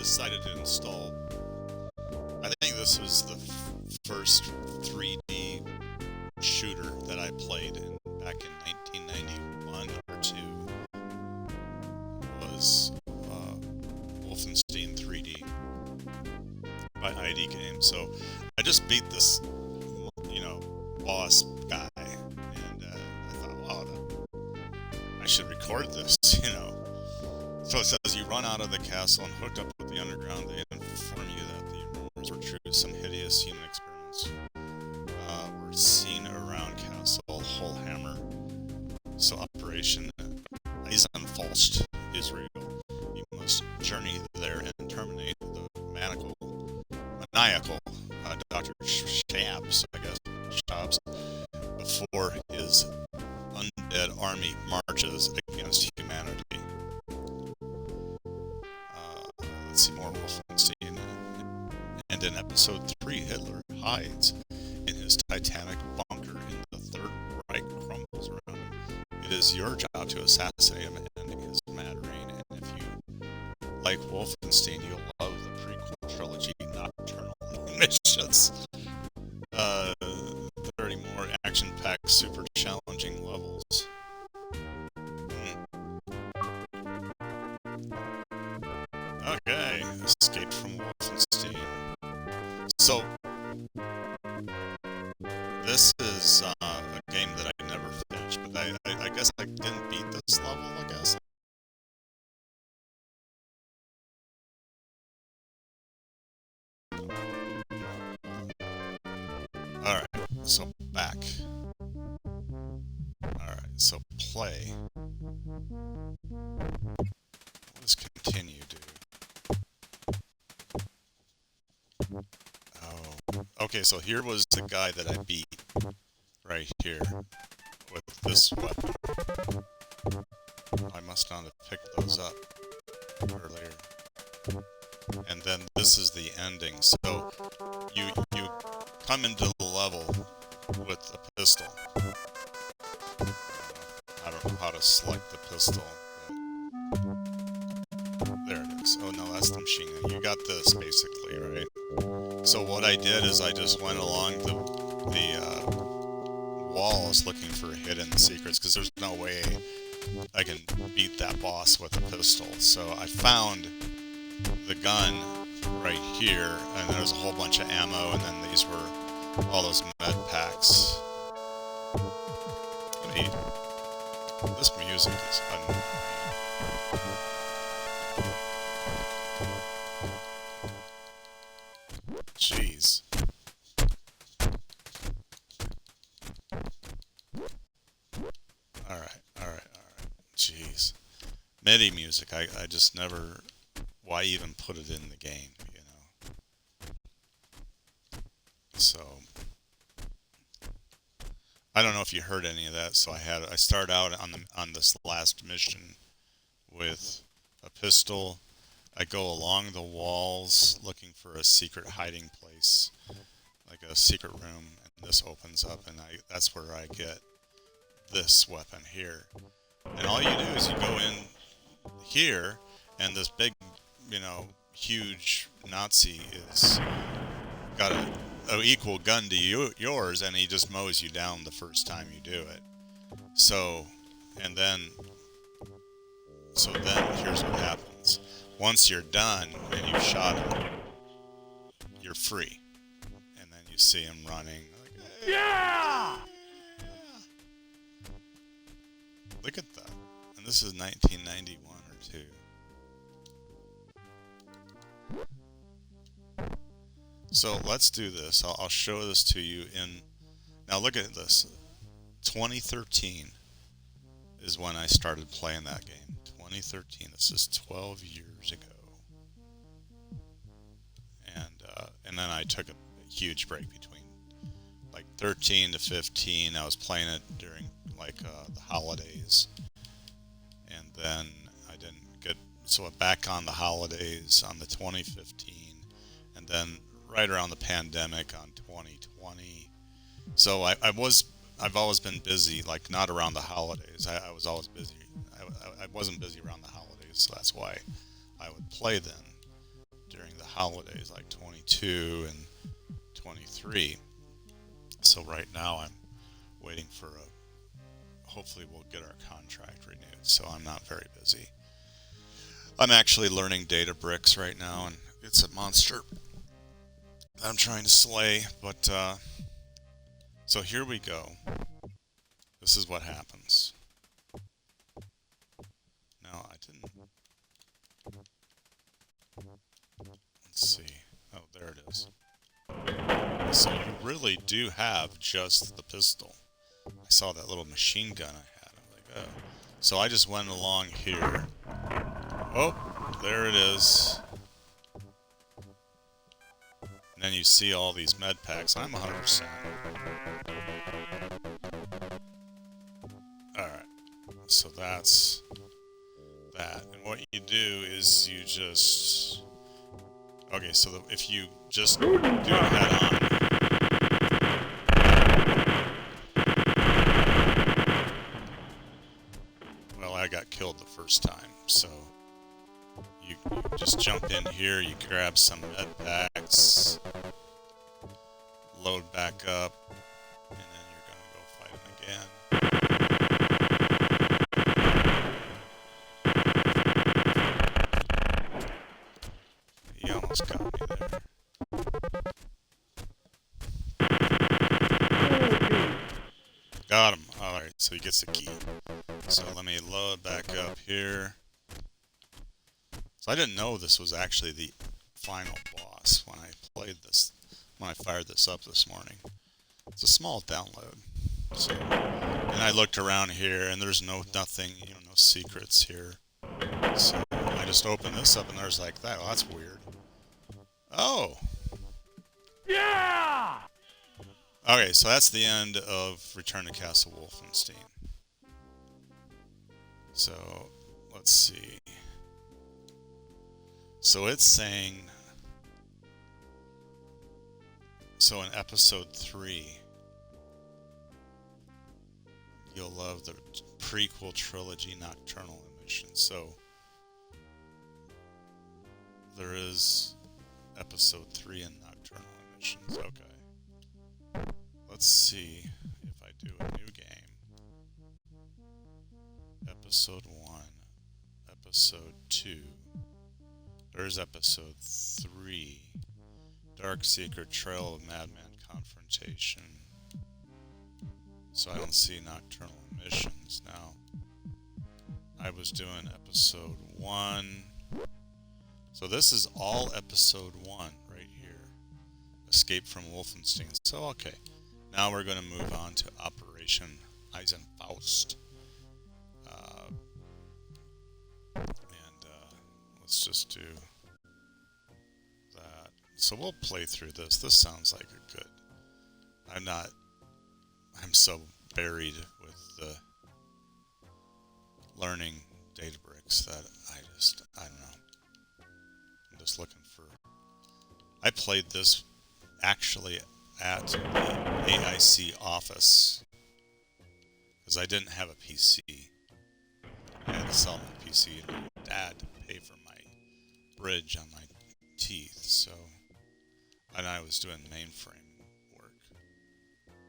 decided to install. I think this was the first 3D shooter that I played back in 1991 or 2. Was Wolfenstein 3D by ID Games. So I just beat this, boss guy, and I thought, wow, I should record this, So it says you run out of the castle and hooked up with the underground. They inform you that the rumors were true. Some hideous human experiments were seen around Castle Hullhammer. So Operation Eisenfalst is real. You must journey there and terminate the maniacal Dr. Shabs, before his undead army marches against humanity. Let's see more Wolfenstein. And in episode 3, Hitler hides in his Titanic bunker and the Third Reich crumbles around him. It is your job to assassinate him and ending his mad reign. And if you like Wolfenstein, you'll love the prequel trilogy Nocturnal Missions. 30 more action-packed, super challenging levels. Okay, Escape from Wolfenstein. So, this is a game that I never finished, but I guess I didn't beat this level, I guess. Alright, so back. Alright, so play. Let's continue, dude. Oh, okay, so here was the guy that I beat. Right here. With this weapon. I must not have picked those up earlier. And then this is the ending. So, you come into the level with a pistol. I don't know how to select the pistol, but there it is. Oh no, that's the machine gun. You got this, basically, right? So what I did is I just went along the walls looking for hidden secrets, because there's no way I can beat that boss with a pistol. So I found the gun right here, and there's a whole bunch of ammo, and then these were all those med packs. Neat. This music is unreal. Jeez. Alright. Jeez. MIDI music, I just never... Why even put it in the game, So... I don't know if you heard any of that, so I start out on this last mission with a pistol. I go along the walls looking for a secret hiding place, like a secret room, and this opens up, and that's where I get this weapon here. And all you do is you go in here, and this big, huge Nazi is got a equal gun to yours, and he just mows you down the first time you do it. So then here's what happens. Once you're done and you've shot him, you're free. And then you see him running. Like, hey, yeah! Look at that. And this is 1991 or 2. So let's do this. I'll show this to you in... Now look at this. 2013 is when I started playing that game. 2013. This is 12 years ago. And then I took a huge break between like 13 to 15. I was playing it during the holidays. And then I didn't get... So back on the holidays on the 2015. And then right around the pandemic on 2020. So I've always been busy, like not around the holidays. I was always busy. I wasn't busy around the holidays, so that's why I would play then. during the holidays, like 22 and 23. So right now I'm waiting for hopefully we'll get our contract renewed, so I'm not very busy. I'm actually learning Databricks right now, and it's a monster I'm trying to slay, but so here we go. This is what happens. Now I didn't. Let's see. Oh, there it is. So you really do have just the pistol. I saw that little machine gun I had. I'm like, oh. So I just went along here. Oh, there it is. And then you see all these med packs. I'm 100%. Alright. So that's that. And what you do is you just... Okay, so if you just do it head on... Well, I got killed the first time, so... You just jump in here, you grab some med packs, load back up, and then you're gonna go fight him again. He almost got me there. Got him. Alright, so he gets the key. So let me load back up here. So I didn't know this was actually the final boss when I fired this up this morning. It's a small download. So, and I looked around here and there's nothing, no secrets here. So I just opened this up and there's like that. Well, that's weird. Oh! Yeah! Okay, so that's the end of Return to Castle Wolfenstein. So, let's see. So it's saying, so in episode 3, you'll love the prequel trilogy Nocturnal Emission. So there is episode 3 in Nocturnal Emissions. Okay. Let's see if I do a new game. Episode 1, episode 2. There's episode 3, Dark Secret Trail of Madman Confrontation. So I don't see Nocturnal Emissions now. I was doing episode 1. So this is all episode 1 right here. Escape from Wolfenstein. So okay, now we're going to move on to Operation Eisenfaust. Let's just do that. So we'll play through this. This sounds like a good... I'm so buried with the learning Databricks that I don't know. I'm just looking for... I played this actually at the AIC office because I didn't have a PC. I had to sell my PC to my dad to pay for my bridge on my teeth, so, and I was doing mainframe work,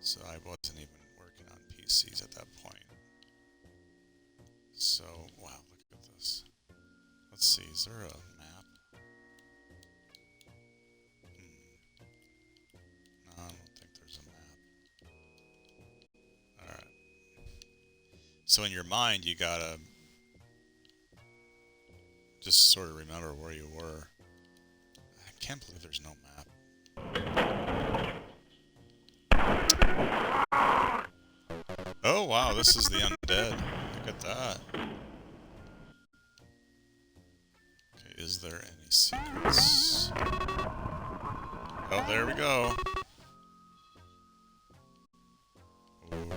so I wasn't even working on PCs at that point. So, wow, look at this. Let's see, is there a map? No, I don't think there's a map. Alright. So in your mind, you gotta just sort of remember where you were. I can't believe there's no map. Oh wow, this is the undead. Look at that. Okay, is there any secrets? Oh, there we go. Ooh.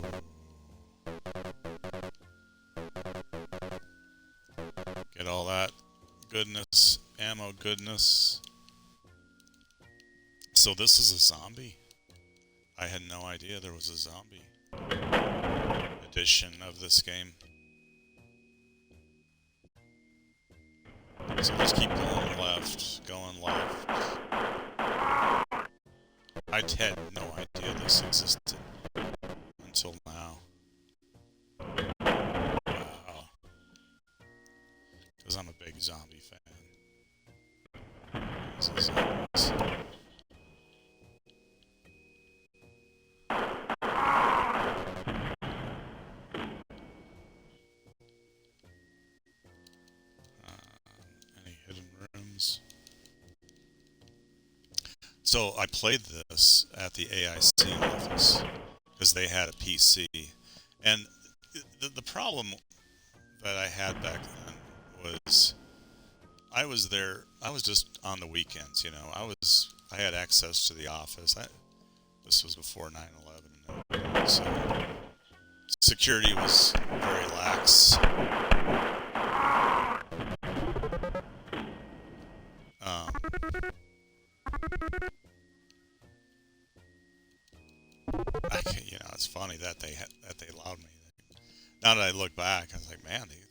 Get all that goodness, ammo goodness. So this is a zombie? I had no idea there was a zombie edition of this game. So just keep going left, going left. I had no idea this existed until now. Wow. Because I'm a big zombie fan. Any hidden rooms? So I played this at the AIC office because they had a PC, and the problem that I had back then was I was there. I was just on the weekends, you know. I had access to the office. This was before 9/11, so security was very lax. You know, it's funny that they allowed me. Now that I look back, I was like, man, they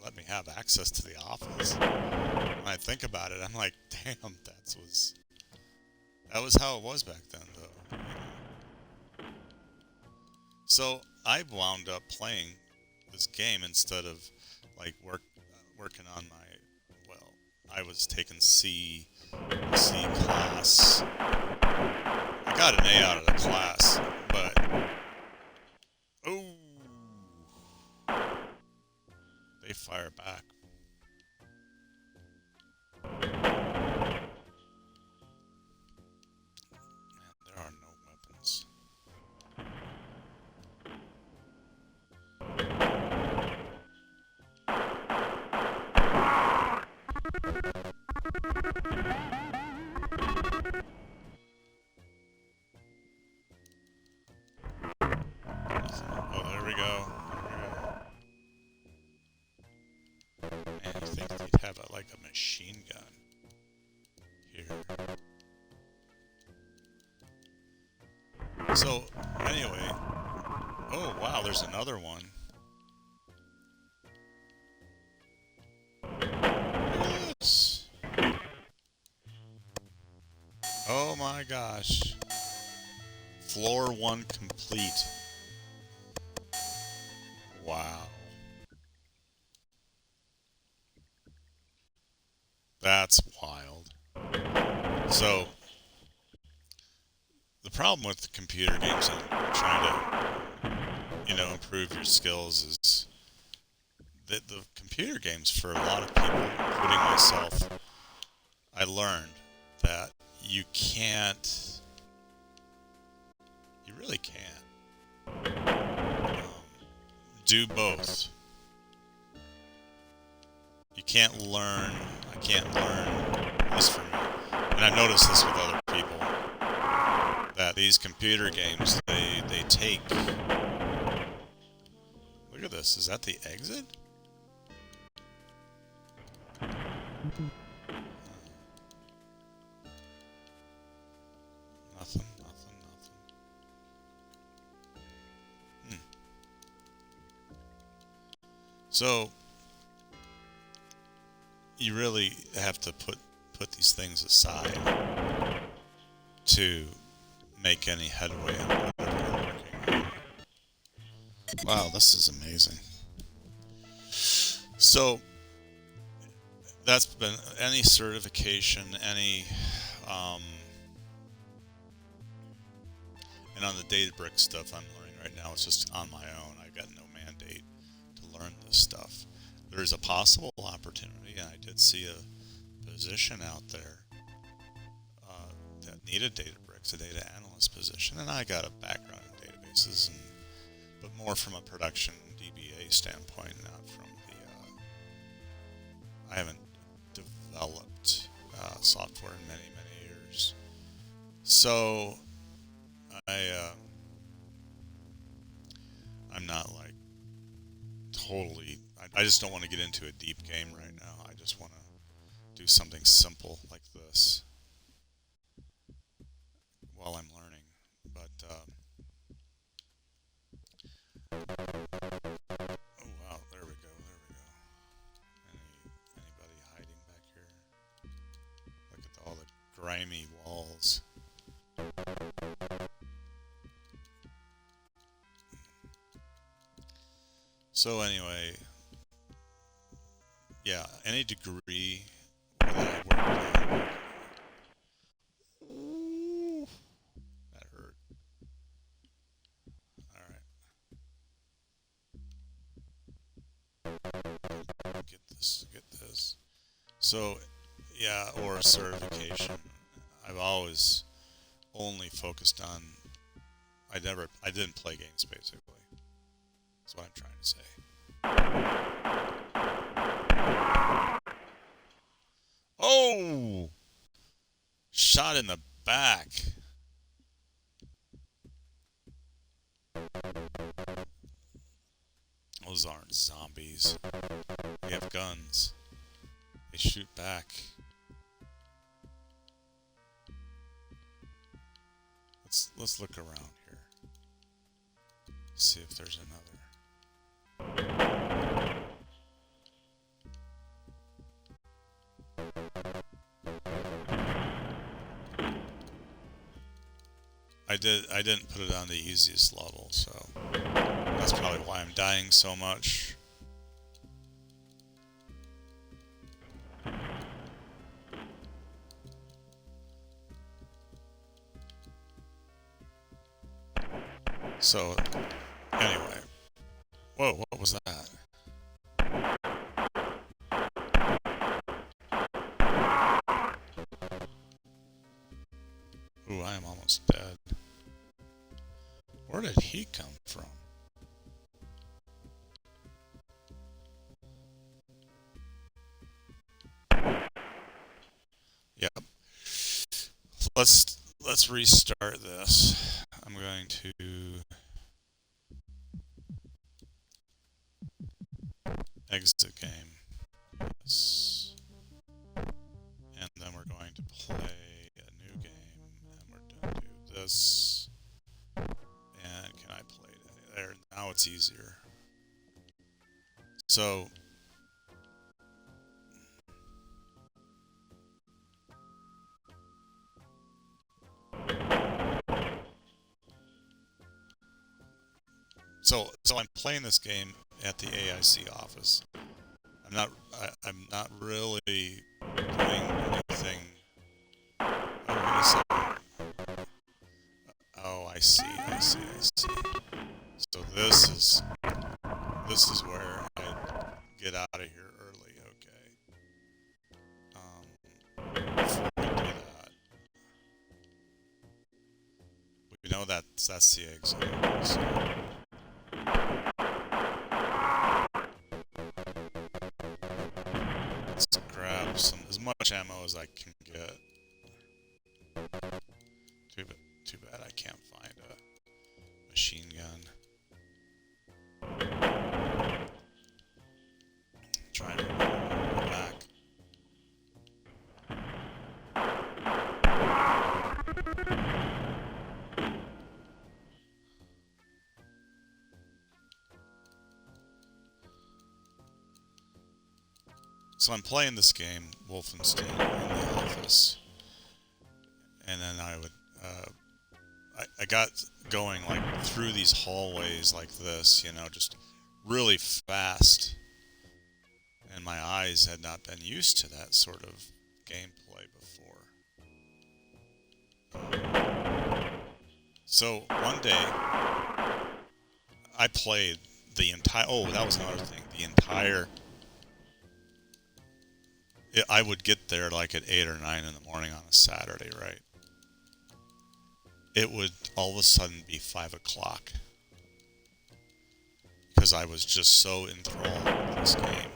let me have access to the office. When I think about it, I'm like, damn, that was how it was back then, though. So I wound up playing this game instead of like working on my. Well, I was taking C class. I got an A out of the class, but they fire back. Man, there are no weapons. Oh, there we go. Man, you think they'd have like a machine gun here. So, anyway. Oh, wow, there's another one. Look at this. Oh my gosh. Floor 1 complete. Wow. That's wild. So, the problem with the computer games and trying to, you know, improve your skills is that the computer games, for a lot of people, including myself, I learned that you really can't do both. You can't learn, I can't learn, at least for me, and I've noticed this with other people, that these computer games, they take, look at this, is that the exit? Nothing. So, you really have to put these things aside to make any headway on whatever you're working on. Wow, this is amazing. So, that's been any certification, any, and on the Databricks stuff I'm learning right now, it's just on my own. I've got no mandate to learn this stuff. There's a possible opportunity, and I did see a position out there that needed Databricks, a data analyst position, and I got a background in databases, but more from a production DBA standpoint, not from the. I haven't developed software in many years, so I'm not like totally. I just don't want to get into a deep game right now. I just want to do something simple like this while I'm learning. But oh wow, there we go. Anybody hiding back grimy walls. So anyway, yeah, any degree that I worked on, ooh, that hurt. All right, get this. So, yeah, or a certification. I've always only focused on. I didn't play games basically. That's what I'm trying to say. Oh! Shot in the back. Those aren't zombies. They have guns. They shoot back. Let's look around here. See if there's another. I didn't put it on the easiest level, so that's probably why I'm dying so much. So, anyway. Whoa, what was that? Ooh, I am almost dead. Where did he come from? Yep. Let's restart this. I'm going to exit game. Yes. And then we're going to play a new game, and we're going to do this. And can I play it? There, now it's easier. So I'm playing this game at the AIC office. I'm not really doing anything. Oh, wait a second. Oh, I see. So this is where I get out of here early. Okay. Before we do that, we know that's the exit. So. Let's grab as much ammo as I can get. Too bad I can't find a machine gun. Trying to run back. So I'm playing this game, Wolfenstein, in the office, and then I would, I got going like through these hallways like this, you know, just really fast, and my eyes had not been used to that sort of gameplay before. So one day, I played the entire. Oh, that was another thing. The entire. I would get there like at 8 or 9 in the morning on a Saturday, right? It would all of a sudden be 5 o'clock. Because I was just so enthralled with this game.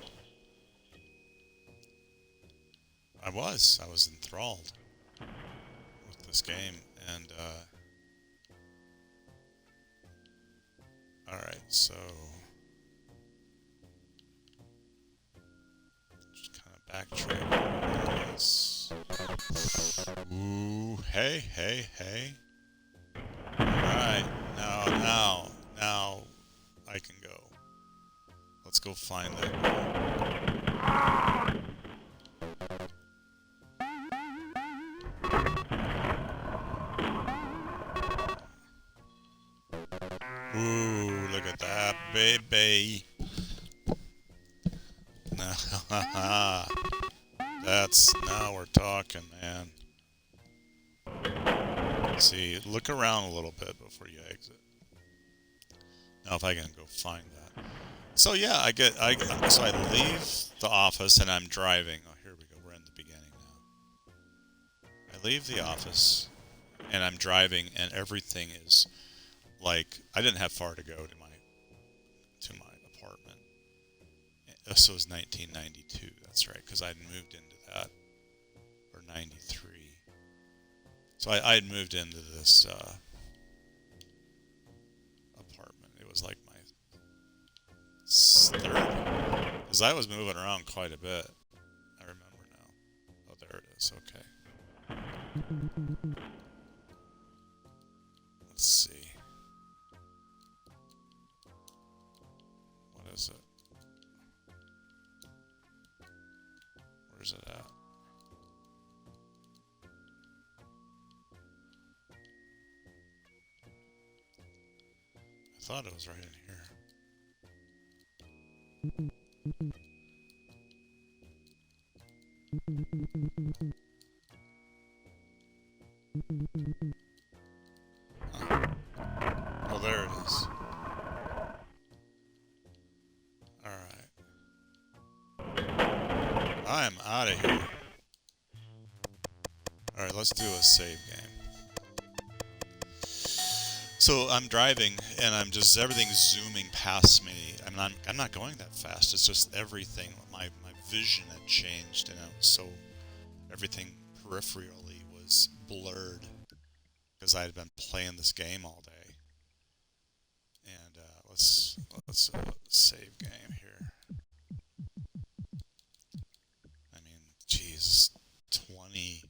I was enthralled with this game. And, alright, so... backtrack. Yes. Ooh, hey. Alright, now I can go. Let's go find that guy. baby. Now we're talking, man. See, look around a little bit before you exit. Now, if I can go find that. So yeah, I leave the office and I'm driving. Oh, here we go. We're in the beginning now. I leave the office and I'm driving, and everything is like I didn't have far to go to my apartment. This was 1992. That's right, because I'd moved into that, or 93. So I had moved into this apartment. It was like my third, because I was moving around quite a bit. I remember now. Oh, there it is. Okay. Let's see. What is it? Where's it at? I thought it was right in here. Oh, there it is. Alright. I'm out of here. Alright, let's do a save game. So I'm driving, and everything's zooming past me. I'm not going that fast. It's just everything. My vision had changed, and everything peripherally was blurred because I had been playing this game all day. And let's save game here. I mean, geez, 20,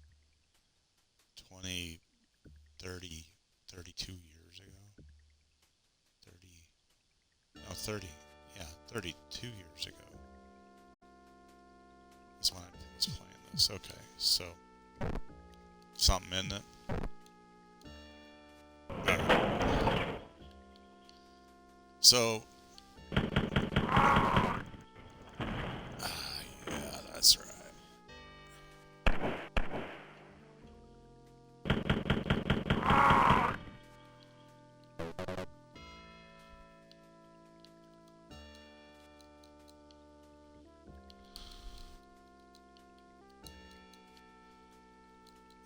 30, 32 years ago. 32 years ago is when I was playing this. Okay, so something in it. Alright. So, yeah, that's right.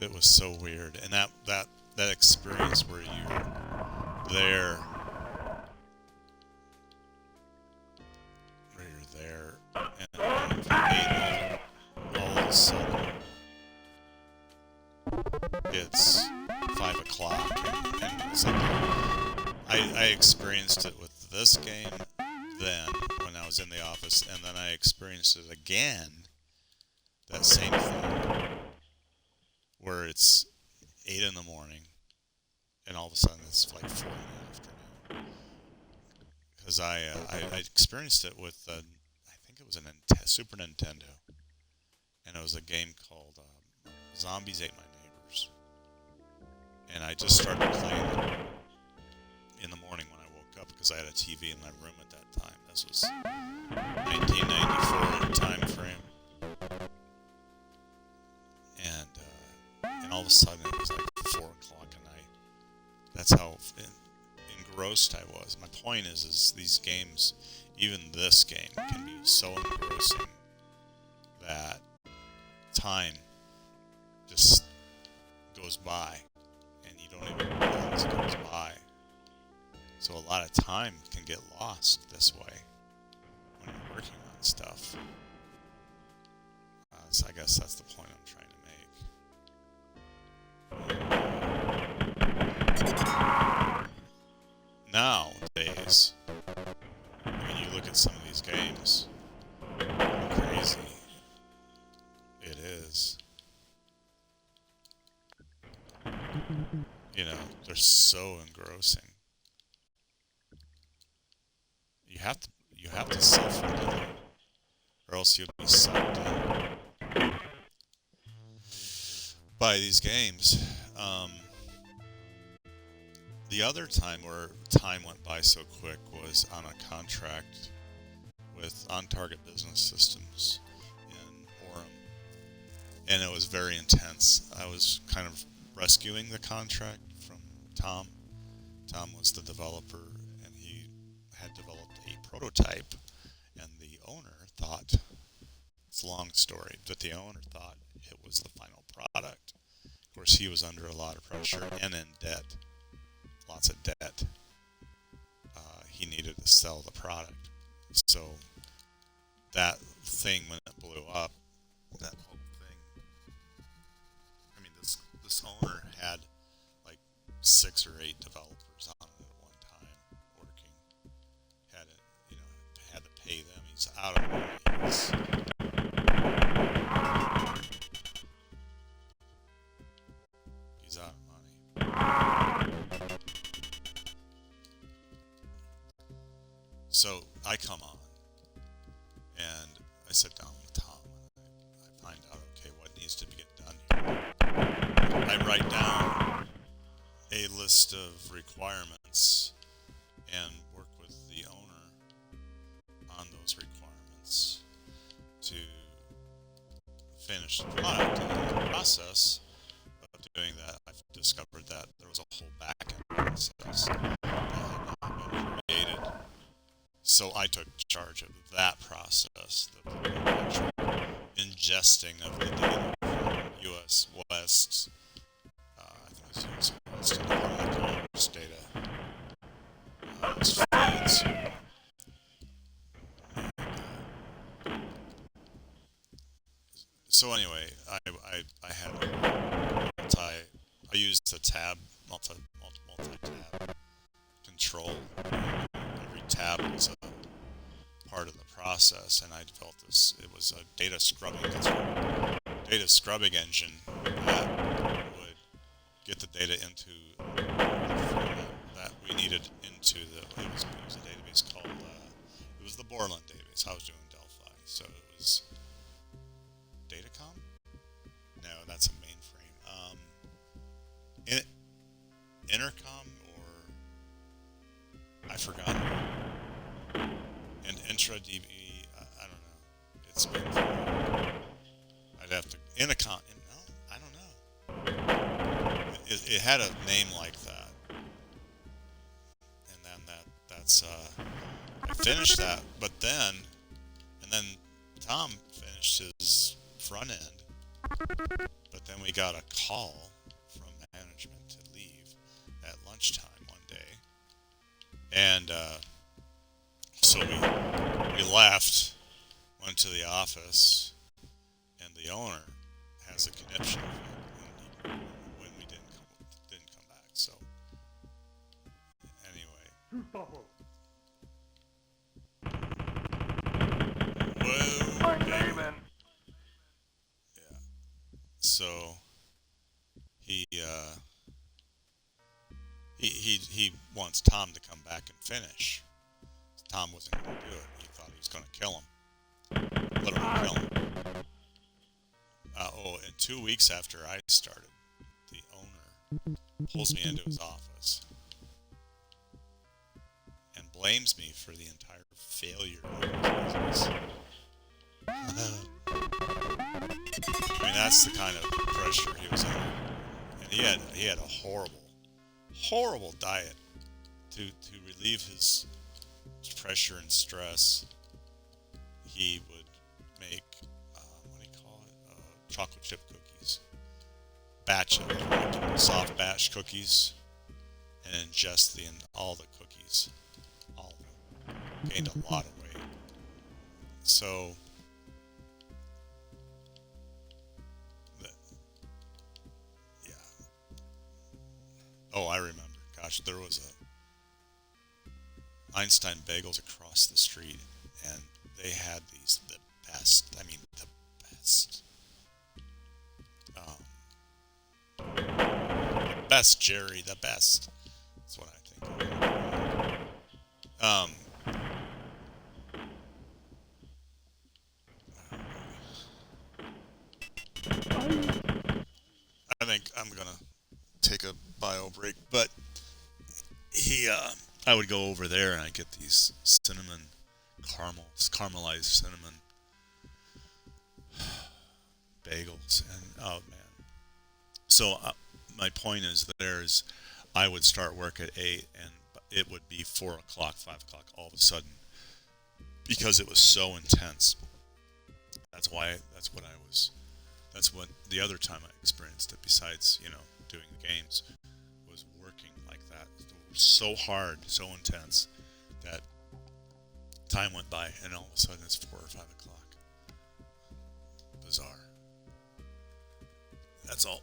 It was so weird, and that experience where you're there, and all of a sudden it's 5 o'clock, and it's like I experienced it with this game then when I was in the office, and then I experienced it again, that same thing, where it's 8 in the morning, and all of a sudden it's like 4 in the afternoon. Because I experienced it with, I think it was a Super Nintendo, and it was a game called Zombies Ate My Neighbors. And I just started playing it in the morning when I woke up, because I had a TV in my room at that time. This was 1994 time frame. And all of a sudden it was like 4 o'clock at night. That's how engrossed I was. My point is these games, even this game, can be so engrossing that time just goes by, and you don't even realize it goes by. So a lot of time can get lost this way when you're working on stuff. So I guess that's the point I'm trying to make. Nowadays, when you look at some of these games, how crazy it is. You know, they're so engrossing. You have to self-regulate, or else you'll be sucked in by these games. The other time where time went by so quick was on a contract with On Target Business Systems in Orem, and it was very intense. I was kind of rescuing the contract from Tom. Tom was the developer, and he had developed a prototype, and the owner thought, it's a long story, but the owner thought it was the final product. Of course, he was under a lot of pressure and in debt, lots of debt. He needed to sell the product. So that thing, when it blew up, that whole thing, I mean, this owner had like 6 or 8 developers on it at one time working. Had it, had to pay them. He's out of money. He's out of money. So I come on, and I sit down with Tom, and I find out, okay, what needs to get done here. I write down a list of requirements and work with the owner on those requirements to finish the product. And in the process of doing that, I've discovered that there was a whole back-end process that had not been created. So I took charge of that process, the actual ingesting of the data from US West, I think it was US West, and Department of Commerce data, those feeds. So anyway, I had I used the multi-tab control. Every tab was a part of the process, and I developed this. It was a data scrubbing engine that would get the data into the format that we needed into the. It was a database called. It was the Borland database. I was doing Delphi, so it was Datacom. No, that's a mainframe. Intercom, or I forgot. And IntraDB, I don't know. It's been. I'd have to Intercom. No, I don't know. It had a name like that, and then that's. I finished that, and then Tom finished his front end, but then we got a call from management to leave at lunchtime one day, and so we left, went to the office, and the owner has a conniption of it when we didn't come back. So anyway, whoa, baby. Yeah. So he wants Tom to come back and finish. Tom wasn't going to do it. He thought he was going to kill him. Literally kill him. And 2 weeks after I started, the owner pulls me into his office and blames me for the entire failure of his business. I mean, that's the kind of pressure he was under. And he had a horrible diet to relieve his pressure and stress. He would make what do you call it? Chocolate chip cookies, soft batch cookies, and ingest all the cookies, all of them. Gained a lot of weight. So yeah. Oh, I remember. Gosh, there was a Einstein Bagels across the street, and they had the best. I mean, the best. Best, Jerry, the best. That's what I think. I think I'm gonna take a bio break, but I would go over there and I get these cinnamon caramelized cinnamon bagels, and oh man. So my point is, I would start work at 8, and it would be 4 o'clock, 5 o'clock, all of a sudden, because it was so intense. That's why. That's what I was. That's what the other time I experienced it. Besides, doing the games, was working like that. So hard, so intense that time went by, and all of a sudden it's 4 or 5 o'clock. Bizarre. That's all.